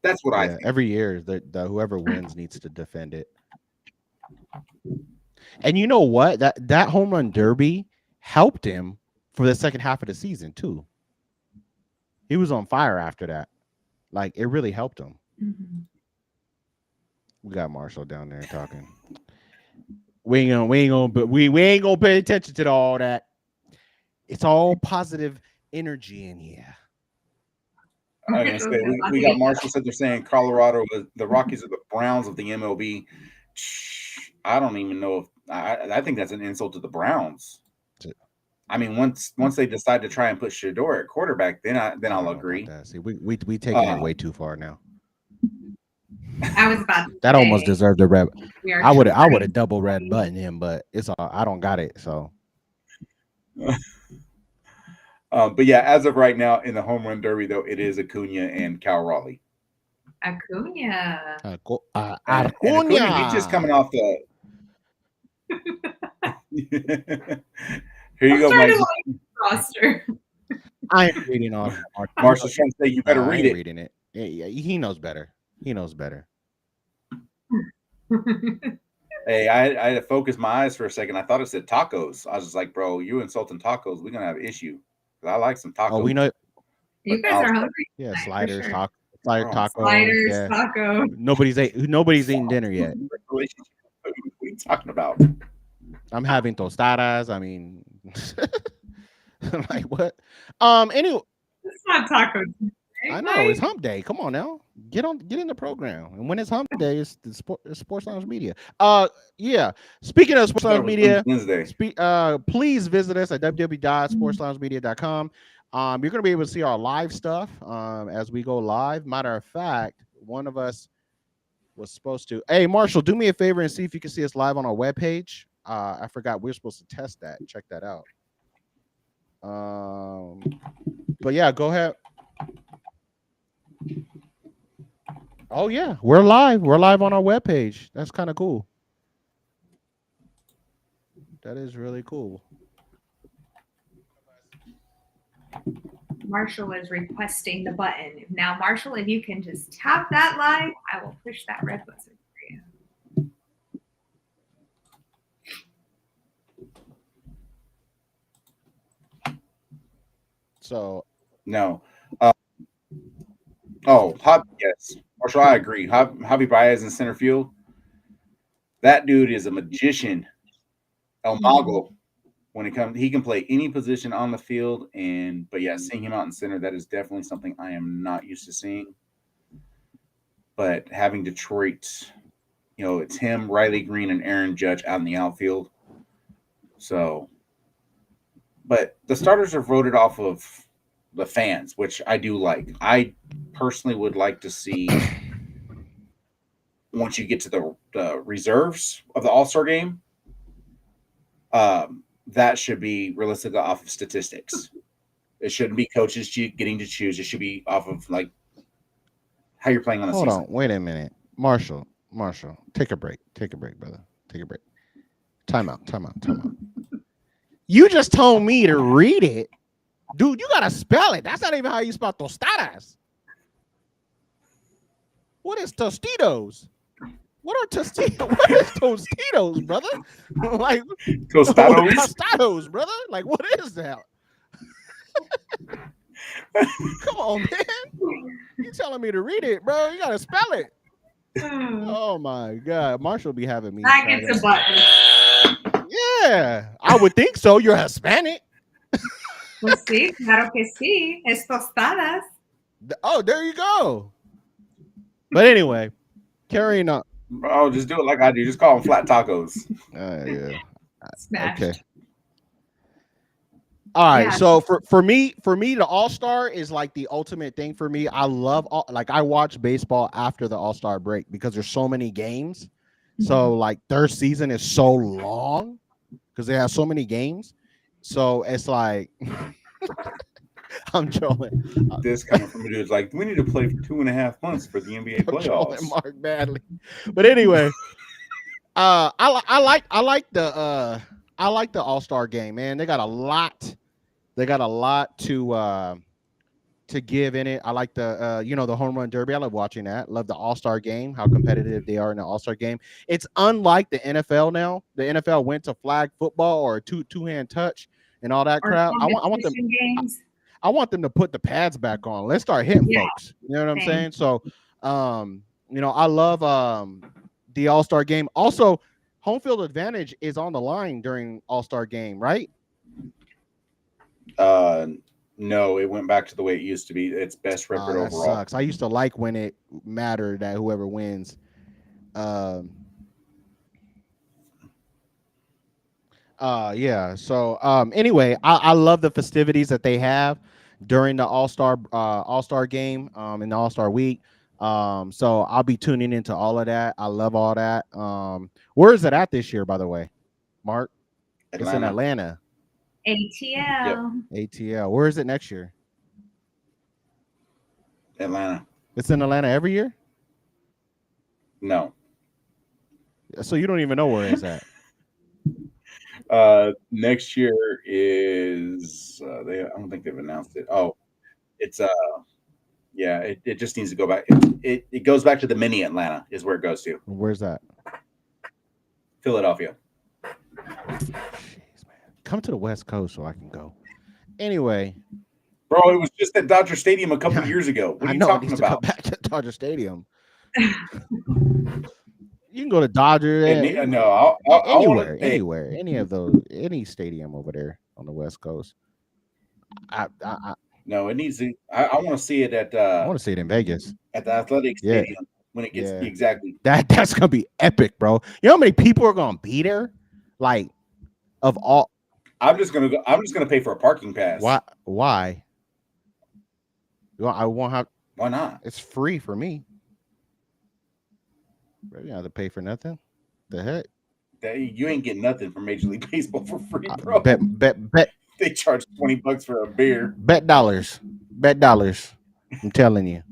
That's what I think. Every year, the whoever wins needs to defend it. And you know what? That home run derby helped him for the second half of the season too. He was on fire after that. Like it really helped him. Mm-hmm. We got Marshall down there talking. We ain't gonna pay attention to all that. It's all positive energy in here. We got Marshall said they're saying Colorado, the Rockies are the Browns of the MLB. I don't even know if I think that's an insult to the Browns. I mean, once they decide to try and put Shador at quarterback, then I'll agree. See, we taking it way too far now. I was about to that say, almost deserved a red. I would have double red button him, but it's all I don't got it. So, but yeah, as of right now in the home run derby, though, it is Acuna and Cal Raleigh. Acuna. Acuna, he's just coming off the. Here you go, Mike. Roster. I ain't reading all. Marshall's trying to say you better read it. Reading it. Yeah, he knows better. He knows better. Hey, I had to focus my eyes for a second. I thought it said tacos. I was just like, bro, you insulting tacos. We're going to have an issue. I like some tacos. Oh, we know. You guys are hungry. Yeah, sliders, sure. tacos. Sliders, yeah. taco. Nobody's eating dinner yet. What are you talking about? I'm having tostadas. I mean, like what? Anyway. It's not taco. I know it's hump day. Come on now, get in the program. And when it's hump day, it's Sports Lounge Media. Yeah. Speaking of Sports Lounge Media, please visit us at www.sportsloungemedia.com. You're gonna be able to see our live stuff as we go live. Matter of fact, one of us was supposed to. Hey, Marshall, do me a favor and see if you can see us live on our webpage. I forgot we're supposed to test that. Check that out. But yeah, go ahead. Oh yeah, we're live. We're live on our webpage. That's kind of cool. That is really cool. Marshall is requesting the button. Now, Marshall, if you can just tap that live, I will push that red button for you. So No. Yes. Marshall, I agree. Javi Baez in center field. That dude is a magician. El Mago. When it comes, he can play any position on the field. But yeah, seeing him out in center, that is definitely something I am not used to seeing. But having Detroit, it's him, Riley Green, and Aaron Judge out in the outfield. So, but the starters are voted off of the fans, which I do like. I personally would like to see once you get to the reserves of the All-Star game, that should be realistic off of statistics. It shouldn't be coaches getting to choose. It should be off of like how you're playing on the hold season. on, wait a minute, Marshall, take a break, brother, take a break. Time out. You just told me to read it, dude. You gotta spell it. That's not even how you spell tostadas. What is Tostitos? What are Tostitos? What is Tostitos, brother? Like Tostados? Tostados, brother. Like, what is that? Come on, man. You telling me to read it, bro? You gotta spell it. Oh my God, Marshall be having me. That gets a button. Yeah, I would think so. You're Hispanic. Pues sí, claro que sí. Es tostadas. Oh, there you go. But anyway, carrying on. Oh, just do it like I do. Just call them flat tacos. Yeah. Smashed. Okay. All right. Yeah. So for me, the All-Star is like the ultimate thing for me. I love I watch baseball after the All-Star break because there's so many games. So like their season is so long because they have so many games. So it's like I'm trolling. This coming from a dude's like, we need to play for 2.5 months for the NBA playoffs. Mark badly, but anyway, I like the All-Star game, man. They got a lot. They got a lot to give in it. I like the the home run derby. I love watching that. Love the All-Star game. How competitive they are in the All-Star game. It's unlike the NFL now. The NFL went to flag football or two-hand touch and all that crap. I want them. Games. I want them to put the pads back on. Let's start hitting folks. You know what I'm saying? So, I love the All-Star game. Also, home field advantage is on the line during All-Star game, right? No, it went back to the way it used to be. It's best record that overall. Sucks. I used to like when it mattered that whoever wins. Yeah. So anyway, I love the festivities that they have during the All-Star game in the All-Star week. So I'll be tuning into all of that. I love all that. Where is it at this year, by the way, Mark? Atlanta. It's in Atlanta. ATL. Yep. ATL. Where is it next year? Atlanta. It's in Atlanta every year? No. So you don't even know where it's at. Next year is I don't think they've announced it. Oh, it's it just needs to go back. It goes back to the mini Atlanta is where it goes to. Where's that? Philadelphia. Jeez, man. Come to the West Coast so I can go. Anyway, bro, it was just at Dodger Stadium a couple years ago. What are you talking about? Come back to Dodger Stadium. You can go to Dodger. No, anywhere, any stadium over there on the West Coast. No, it needs to. I want to see it at. I want to see it in Vegas at the Athletic Stadium when it gets exactly. That's gonna be epic, bro. You know how many people are gonna be there? Like, of all. I'm just gonna go. I'm just gonna pay for a parking pass. Why? I won't have. Why not? It's free for me. You don't have to pay for nothing. The heck? You ain't getting nothing from Major League Baseball for free, bro. Bet They charge $20 for a beer. Bet dollars. Bet dollars. I'm telling you.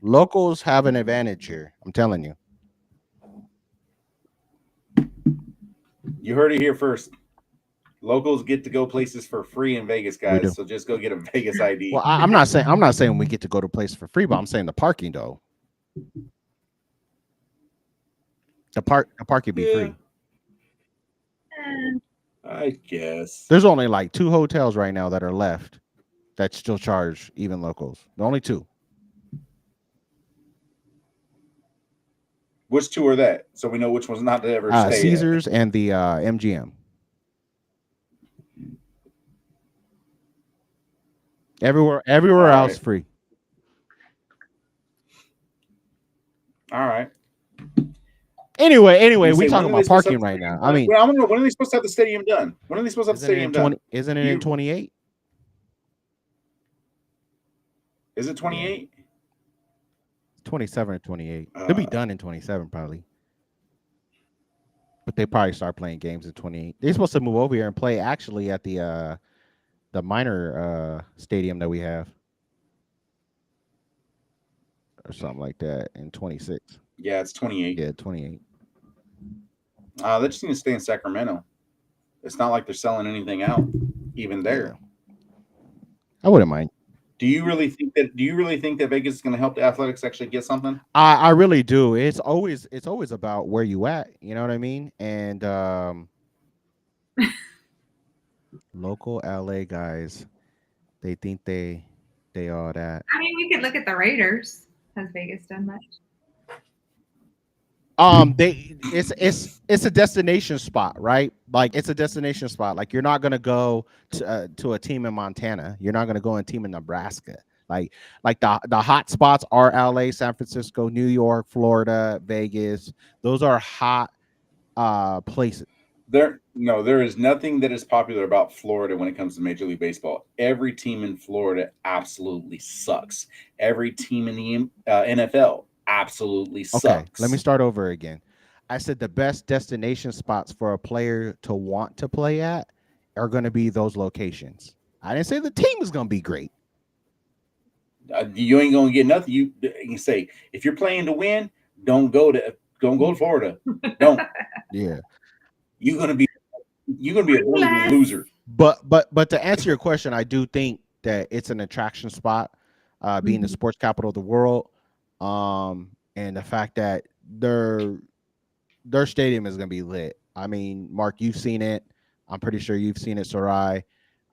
Locals have an advantage here. I'm telling you. You heard it here first. Locals get to go places for free in Vegas, We do. guys. So just go get a Vegas ID. Well, I'm not saying we get to go to place for free, but I'm saying the parking though. The park could be free. I guess. There's only like 2 hotels right now that are left that still charge even locals. The only 2. Which 2 are that? So we know which one's not to ever stay Caesars and the MGM. Everywhere else free. All right. Anyway, we talking about parking right now. I mean, well, I want to know, when are they supposed to have the stadium done? When are they supposed to have the stadium done? Isn't it in 28? Is it 28? 27 or 28. They'll be done in 27 probably. But they probably start playing games in 28. They're supposed to move over here and play actually at the minor stadium that we have. Or something like that in 26. Yeah, it's 28. Yeah, 28. They just need to stay in Sacramento. It's not like they're selling anything out, even there. Yeah. I wouldn't mind. Do you really think that Vegas is going to help the Athletics actually get something? I really do. It's always about where you at. You know what I mean? And local LA guys, they think they are that. I mean, we could look at the Raiders. Has Vegas done much? It's a destination spot, right? Like it's a destination spot. Like you're not gonna go to a team in Montana. You're not gonna go to a team in Nebraska. Like the hot spots are LA, San Francisco, New York, Florida, Vegas. Those are hot places. There is nothing that is popular about Florida when it comes to Major League Baseball. Every team in Florida absolutely sucks. Every team in the NFL absolutely sucks. Okay, let me start over again. I said the best destination spots for a player to want to play at are going to be those locations. I didn't say the team is going to be great. You ain't going to get nothing. You say if you're playing to win, don't go to Florida. Don't. Yeah. You're gonna be a boring loser. But to answer your question, I do think that it's an attraction spot, being the sports capital of the world, and the fact that their stadium is gonna be lit. I mean, Mark, you've seen it. I'm pretty sure you've seen it, Sarai.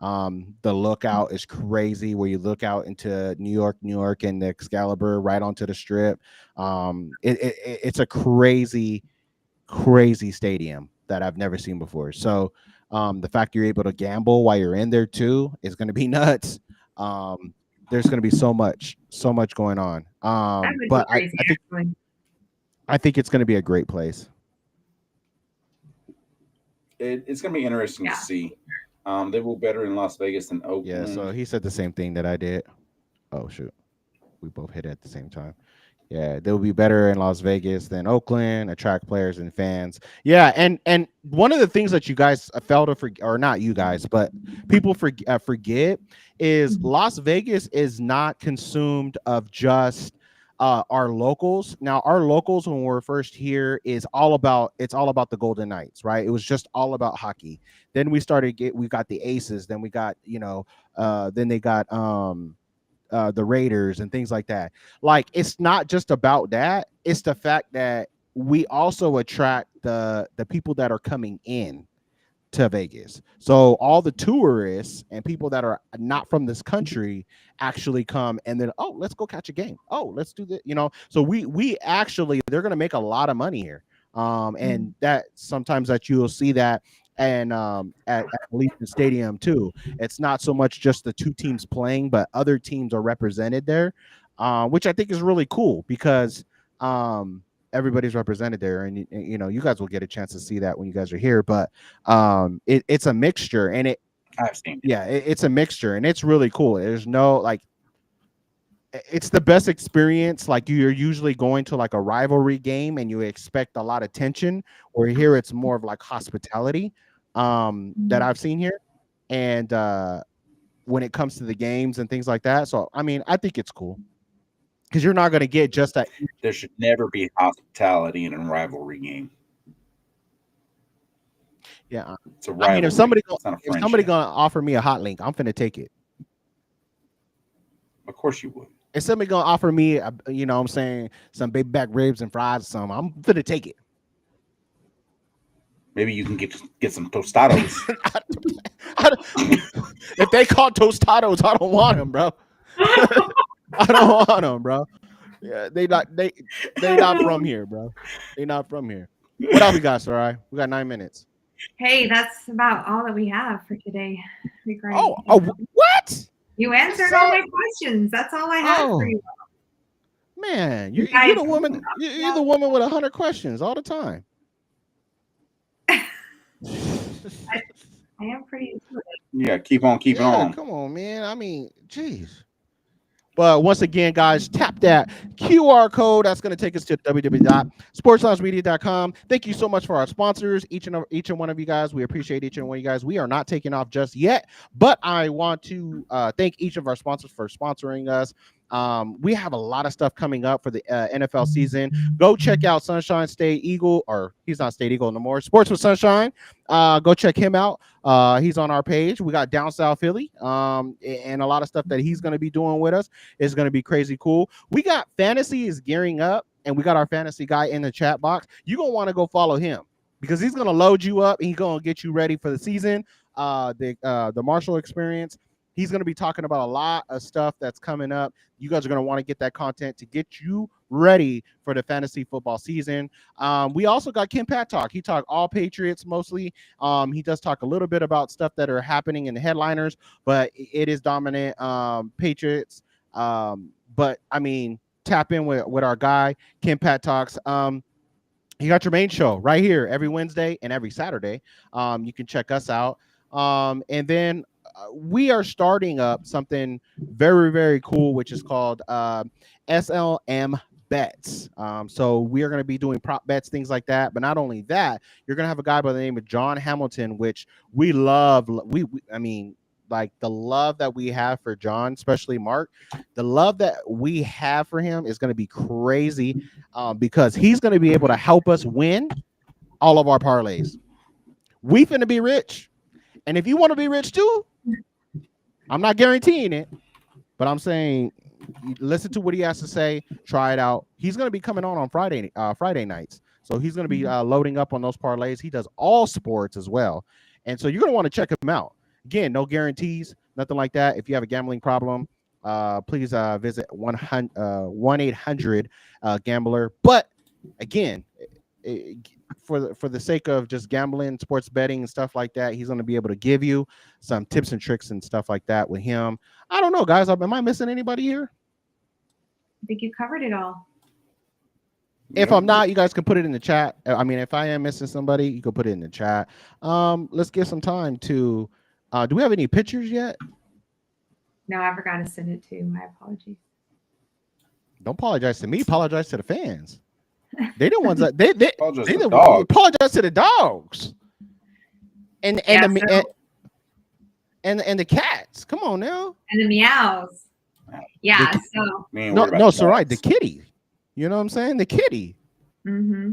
The lookout is crazy. Where you look out into New York, and the Excalibur right onto the Strip. It's a crazy stadium that I've never seen before. So the fact you're able to gamble while you're in there too is going to be nuts. There's going to be so much going on. But I think it's going to be a great place. It's going to be interesting to see. They will better in Las Vegas than Oakland. Yeah, so he said the same thing that I did. Oh, shoot. We both hit it at the same time. Yeah, they'll be better in Las Vegas than Oakland, attract players and fans. Yeah, and one of the things that you guys fail to forget, or not you guys, but people forget is Las Vegas is not consumed of just our locals. Now, our locals when we're first here is all about the Golden Knights, right? It was just all about hockey. Then we got the Aces, then we got then they got the Raiders and things like that. Like it's not just about that. It's the fact that we also attract the people that are coming in to Vegas. So all the tourists and people that are not from this country actually come, and then let's go catch a game. Let's do this. So we actually they're gonna make a lot of money here. And that sometimes that you will see that. And at Arlington Stadium too, it's not so much just the two teams playing, but other teams are represented there, which I think is really cool because everybody's represented there, and you guys will get a chance to see that when you guys are here. But it's a mixture, and I've seen it. Yeah, it's a mixture, and it's really cool. There's no it's the best experience. Like you're usually going to like a rivalry game, and you expect a lot of tension. Or here, it's more of like hospitality. That I've seen here. and when it comes to the games and things like that. So I mean, I think it's cool because you're not going to get just that. There should never be hospitality in a rivalry game. Yeah, It's a I mean, rivalry. It's not a if somebody friendship. gonna offer me a hot link, I'm finna take it. Of course you would. If somebody gonna offer me, you know, what I'm saying, some big back ribs and fries, or something, I'm finna take it. Maybe you can get some tostados. If they call tostados, I don't want them, bro. I don't want them, bro. Yeah, they not from here, bro. They not from here. What else we got, Sarai? We got 9 minutes. Hey, that's about all that we have for today. Oh, what? You answered all my questions. That's all I have for you. Man, you're the woman. You're the woman with 100 questions all the time. I am pretty good. Yeah, keep on keeping on. Come on, man. I mean, jeez. But once again, guys, tap that QR code. That's going to take us to www.sportsloungemedia.com. Thank you so much for our sponsors, each and one of you guys. We appreciate each and one of you guys. We are not taking off just yet, but I want to thank each of our sponsors for sponsoring us. We have a lot of stuff coming up for the NFL season. Go check out Sunshine State Eagle, or he's not State Eagle no more. Sports with Sunshine. Go check him out. He's on our page. We got Down South Philly, and a lot of stuff that he's going to be doing with us is going to be crazy cool. We got fantasy is gearing up, and we got our fantasy guy in the chat box. You're going to want to go follow him because he's going to load you up and he's going to get you ready for the season. The Marshall experience. He's going to be talking about a lot of stuff that's coming up. You guys are going to want to get that content to get you ready for the fantasy football season. We also got Kim Pat Talk. He talked all Patriots mostly. He does talk a little bit about stuff that are happening in the headliners, but it is dominant Patriots. But I mean, tap in with our guy, Kim Pat Talks. You got your main show right here every Wednesday and every Saturday. You can check us out. And then we are starting up something very, very cool, which is called SLM bets. So we are going to be doing prop bets, things like that. But not only that, you're going to have a guy by the name of John Hamilton, which we love. I mean, like the love that we have for John, especially Mark, the love that we have for him is going to be crazy because he's going to be able to help us win all of our parlays. We finna be rich. And if you want to be rich too, I'm not guaranteeing it, but I'm saying listen to what he has to say. Try it out. He's going to be coming on Friday nights. So he's going to be loading up on those parlays. He does all sports as well. And so you're going to want to check him out. Again, no guarantees, nothing like that. If you have a gambling problem, please visit 1-800-GAMBLER. But again, for the sake of just gambling, sports betting and stuff like that, he's going to be able to give you some tips and tricks and stuff like that with him. I don't know, guys. Am I missing anybody here? I think you covered it all. If I'm not, you guys can put it in the chat. I mean, if I am missing somebody, you can put it in the chat. Let's give some time to. Do we have any pictures yet? No, I forgot to send it to. My apologies. Don't apologize to me. Apologize to the fans. They the ones that they apologize to the dogs. And the cats. Come on now. And the meows. Yeah. So no, so right, the kitty. You know what I'm saying? The kitty. Mm-hmm.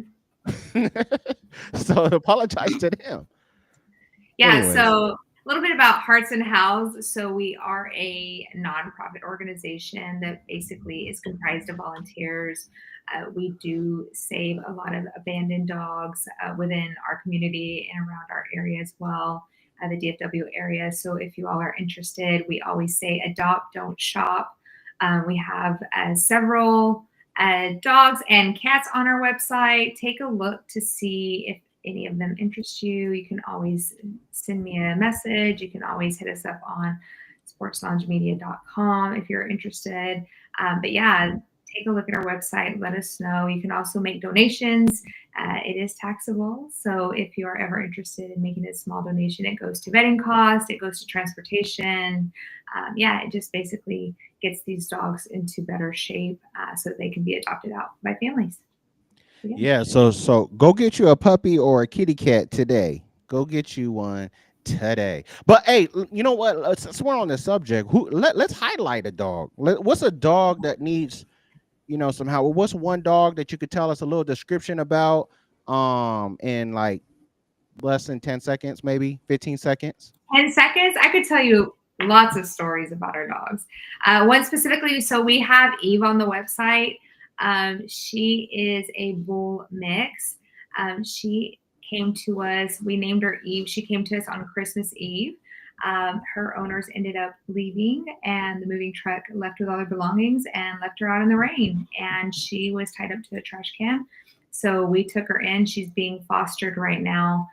So apologize to them. Yeah. Anyways. So a little bit about Hearts and Howls. So we are a nonprofit organization that basically is comprised of volunteers. We do save a lot of abandoned dogs within our community and around our area as well, the DFW area. So if you all are interested, we always say adopt, don't shop. We have several dogs and cats on our website. Take a look to see if any of them interest you. You can always send me a message. You can always hit us up on sportsloungemedia.com if you're interested. But yeah, take a look at our website. Let us know. You can also make donations. It is taxable. So if you are ever interested in making a small donation, it goes to vetting costs. It goes to transportation. It just basically gets these dogs into better shape so they can be adopted out by families. Yeah, so go get you a puppy or a kitty cat today. Go get you one today. But hey, you know what? Since we're on the subject, let's highlight a dog. What's a dog that needs, somehow? What's one dog that you could tell us a little description about, in like less than 10 seconds, maybe 15 seconds? 10 seconds, I could tell you lots of stories about our dogs. One specifically, so we have Eve on the website. She is a bull mix. She came to us, we named her Eve. She came to us on Christmas Eve. Her owners ended up leaving, and the moving truck left with all her belongings and left her out in the rain. And she was tied up to a trash can. So we took her in. She's being fostered right now.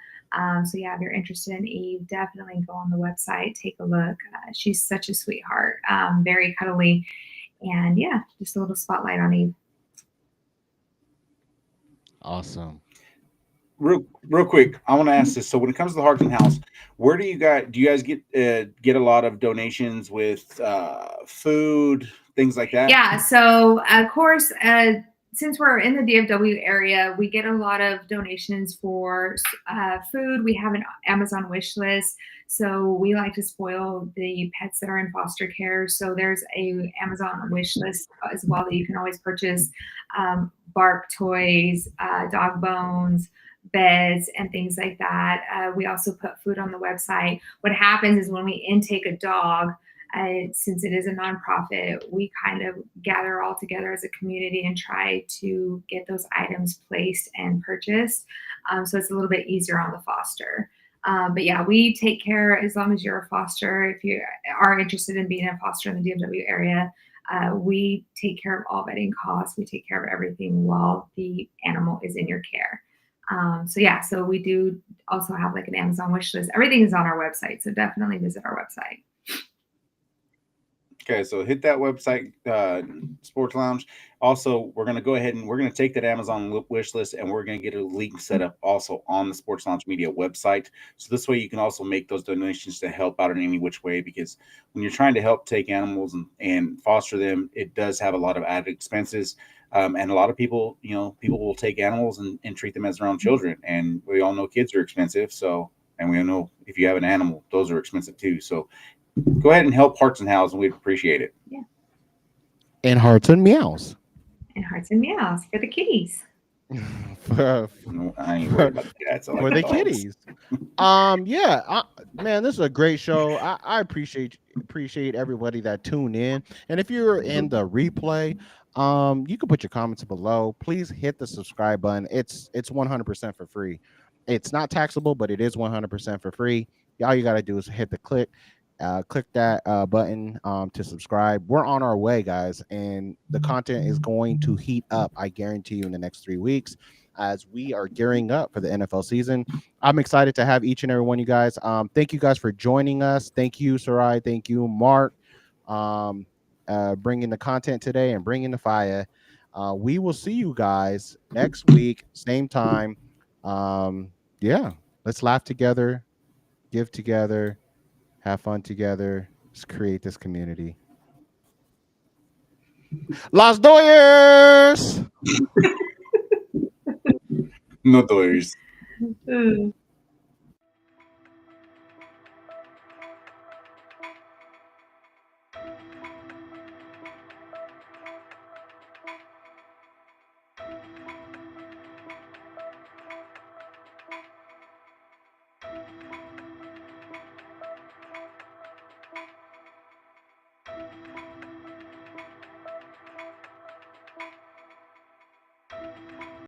So yeah, if you're interested in Eve, definitely go on the website, take a look. She's such a sweetheart, very cuddly, and yeah, just a little spotlight on Eve. Awesome. Real quick, I want to ask this. So when it comes to the Hartson House, where do you guys get a lot of donations with food, things like that? Yeah, so of course, since we're in the DFW area, we get a lot of donations for food. We have an Amazon wish list, so we like to spoil the pets that are in foster care. So there's a Amazon wish list as well that you can always purchase bark toys, dog bones, beds, and things like that. We also put food on the website. What happens is when we intake a dog, since it is a nonprofit, we kind of gather all together as a community and try to get those items placed and purchased. So it's a little bit easier on the foster. But yeah, we take care, as long as you're a foster, if you are interested in being a foster in the DFW area, we take care of all vetting costs. We take care of everything while the animal is in your care. So yeah, so we do also have like an Amazon wish list. Everything is on our website, so definitely visit our website. Okay, so hit that website, Sports Lounge. Also, we're going to go ahead and we're going to take that Amazon wish list and we're going to get a link set up also on the Sports Lounge Media website. So this way you can also make those donations to help out in any which way, because when you're trying to help take animals and foster them, it does have a lot of added expenses. And a lot of people, people will take animals and treat them as their own children. And we all know kids are expensive. So, and we all know if you have an animal, those are expensive too. So go ahead and help Hearts and Hows, and we'd appreciate it. Yeah. And Hearts and Meows. And Hearts and Meows for the kitties. No, I ain't worried about the cats. I like For the dogs. kitties. Yeah, man, this is a great show. I appreciate everybody that tuned in. And if you're in the replay, you can put your comments below. Please hit the subscribe button. It's 100% for free. It's not taxable, but it is 100% for free. All you got to do is hit the click that button to subscribe. We're on our way, guys, and the content is going to heat up, I guarantee you, in the next 3 weeks as we are gearing up for the NFL season. I'm excited to have each and every one of you guys. Thank you guys for joining us. Thank you, Sarai. Thank you, Mark, bringing the content today and bringing the fire. We will see you guys next week, same time. Yeah, let's laugh together, give together, have fun together. Let's create this community. Las Doyers! No doors.